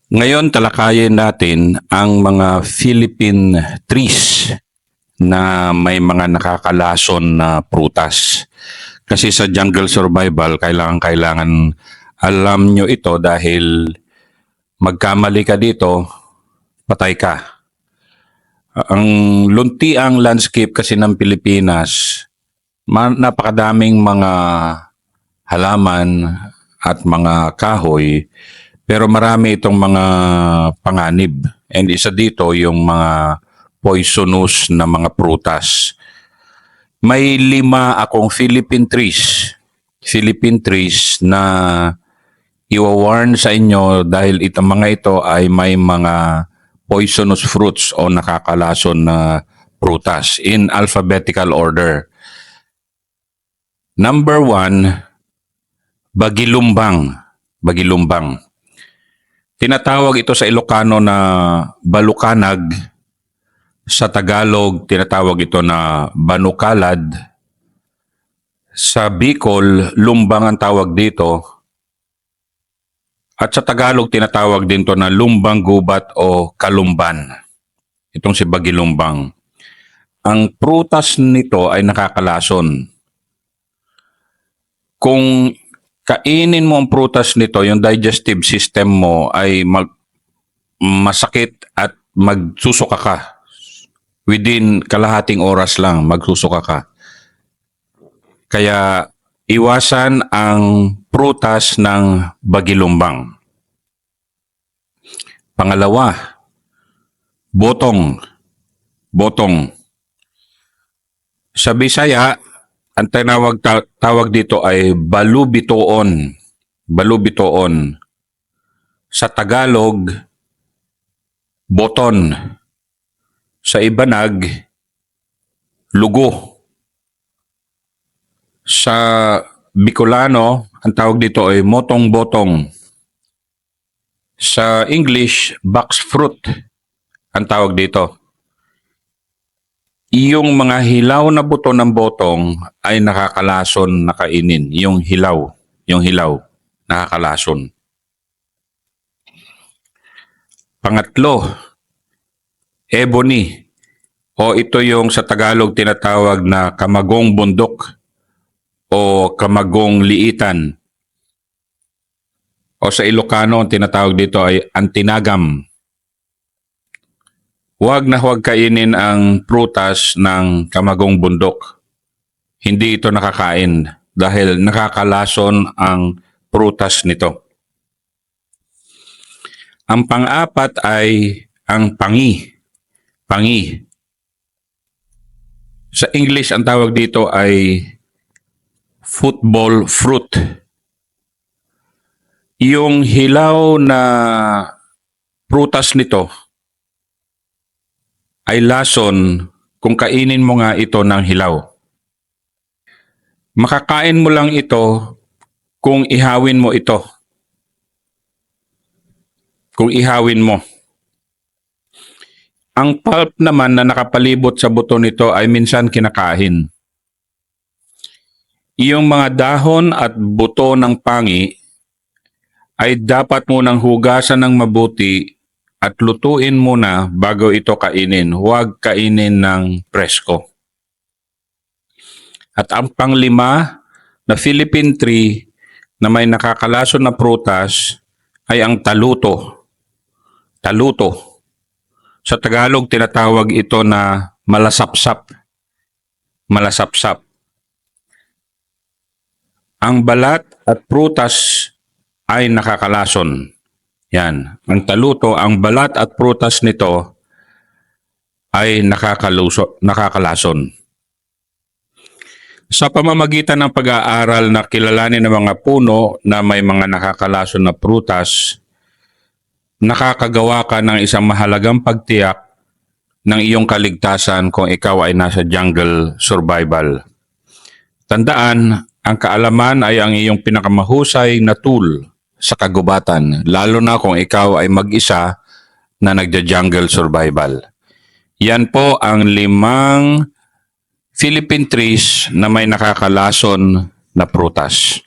Ngayon talakayin natin ang mga Philippine trees na may mga nakakalason na prutas. Kasi sa jungle survival, kailangan alam nyo ito dahil magkamali ka dito, patay ka. Ang luntiang landscape kasi ng Pilipinas, napakadaming mga halaman at mga kahoy, pero marami itong mga panganib. And isa dito yung mga poisonous na mga prutas. May 5 akong Philippine trees na iwa-warn sa inyo dahil mga ito ay may mga poisonous fruits o nakakalason na prutas in alphabetical order. Number 1, Bagilumbang. Tinatawag ito sa Ilocano na balukanag. Sa Tagalog, tinatawag ito na banukalad. Sa Bicol, lumbang ang tawag dito. At sa Tagalog, tinatawag din ito na lumbang gubat o kalumban. Itong si Bagilumbang. Ang prutas nito ay nakakalason. Kung kainin mo ang prutas nito, yung digestive system mo ay masakit at magsusuka ka. Within kalahating oras lang, magsusuka ka. Kaya iwasan ang prutas ng bagilumbang. Pangalawa, botong. Sa Bisaya, ang tawag dito ay balubitoon. Sa Tagalog, boton. Sa Ibanag, lugo. Sa Bicolano, ang tawag dito ay motong-botong. Sa English, boxfruit ang tawag dito. Yung mga hilaw na buto ng botong ay nakakalason na kainin. Yung hilaw, nakakalason. Pangatlo, ebony. O ito yung sa Tagalog tinatawag na kamagong bundok o kamagong liitan. O sa Ilocano, ang tinatawag dito ay antinagam. Huwag na huwag kainin ang prutas ng kamagong bundok. Hindi ito nakakain dahil nakakalason ang prutas nito. Ang pang-apat ay ang pangi. Sa English, ang tawag dito ay football fruit. Yung hilaw na prutas nito ay lason kung kainin mo nga ito ng hilaw. Makakain mo lang ito kung ihawin mo ito. Ang pulp naman na nakapalibot sa buto nito ay minsan kinakain. Yung mga dahon at buto ng pangi ay dapat munang hugasan ng mabuti at lutuin muna bago ito kainin. Huwag kainin ng presko. At ang pang-5 na Philippine tree na may nakakalason na prutas ay ang taluto. Sa Tagalog, tinatawag ito na malasapsap. Ang balat at prutas ay nakakalason. Yan. Ang taluto, ang balat at prutas nito ay nakakalason. Sa pamamagitan ng pag-aaral na kilalanin ng mga puno na may mga nakakalason na prutas, nakakagawa ka ng isang mahalagang pagtiyak ng iyong kaligtasan kung ikaw ay nasa jungle survival. Tandaan, ang kaalaman ay ang iyong pinakamahusay na tool sa kagubatan, lalo na kung ikaw ay mag-isa na nagja-jungle survival. Yan po ang 5 Philippine trees na may nakakalason na prutas.